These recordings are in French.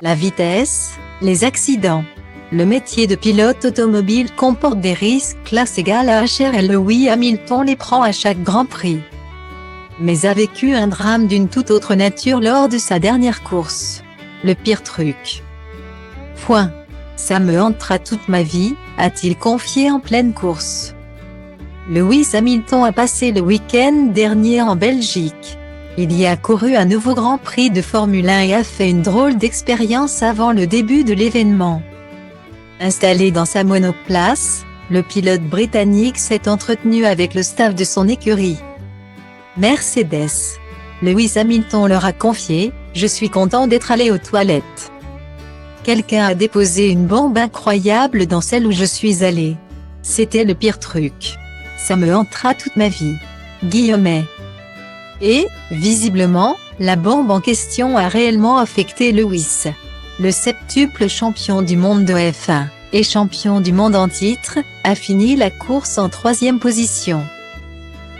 la vitesse, les accidents. Le métier de pilote automobile comporte des risques classe égale à HR et Lewis Hamilton les prend à chaque Grand Prix. Mais a vécu un drame d'une toute autre nature lors de sa dernière course. Le pire truc. Point. Ça me hantera toute ma vie, a-t-il confié en pleine course. Lewis Hamilton a passé le week-end dernier en Belgique. Il y a couru un nouveau Grand Prix de Formule 1 et a fait une drôle d'expérience avant le début de l'événement. Installé dans sa monoplace, le pilote britannique s'est entretenu avec le staff de son écurie Mercedes. Lewis Hamilton leur a confié « Je suis content d'être allé aux toilettes. Quelqu'un a déposé une bombe incroyable dans celle où je suis allé. C'était le pire truc. Ça me hantera toute ma vie. » Guillemets. Et, visiblement, la bombe en question a réellement affecté Lewis. Le septuple champion du monde de F1, et champion du monde en titre, a fini la course en 3e position.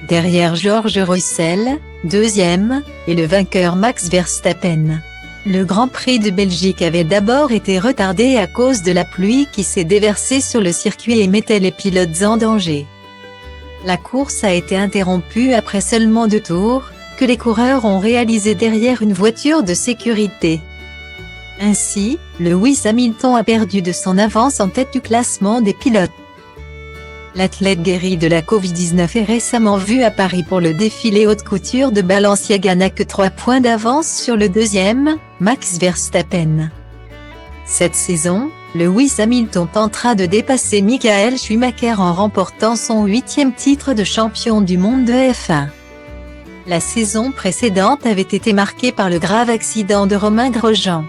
Derrière George Russell, 2e, et le vainqueur Max Verstappen. Le Grand Prix de Belgique avait d'abord été retardé à cause de la pluie qui s'est déversée sur le circuit et mettait les pilotes en danger. La course a été interrompue après seulement 2 tours, que les coureurs ont réalisé derrière une voiture de sécurité. Ainsi, Lewis Hamilton a perdu de son avance en tête du classement des pilotes. L'athlète guéri de la Covid-19 est récemment vu à Paris pour le défilé haute couture de Balenciaga n'a que 3 points d'avance sur le 2e, Max Verstappen. Cette saison, Lewis Hamilton tentera de dépasser Michael Schumacher en remportant son 8e titre de champion du monde de F1. La saison précédente avait été marquée par le grave accident de Romain Grosjean,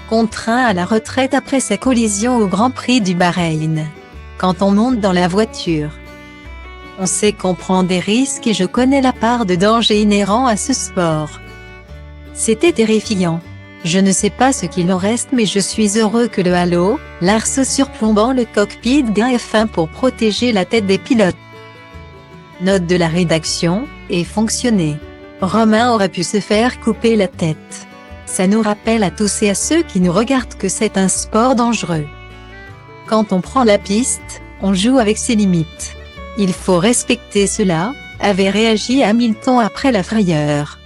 contraint à la retraite après sa collision au Grand Prix du Bahreïn. Quand on monte dans la voiture, on sait qu'on prend des risques et je connais la part de danger inhérent à ce sport. C'était terrifiant. Je ne sais pas ce qu'il en reste mais je suis heureux que le halo, l'arceau surplombant le cockpit d'un F1 pour protéger la tête des pilotes. Note de la rédaction, ait fonctionné. Romain aurait pu se faire couper la tête. Ça nous rappelle à tous et à ceux qui nous regardent que c'est un sport dangereux. Quand on prend la piste, on joue avec ses limites. Il faut respecter cela, avait réagi Hamilton après la frayeur.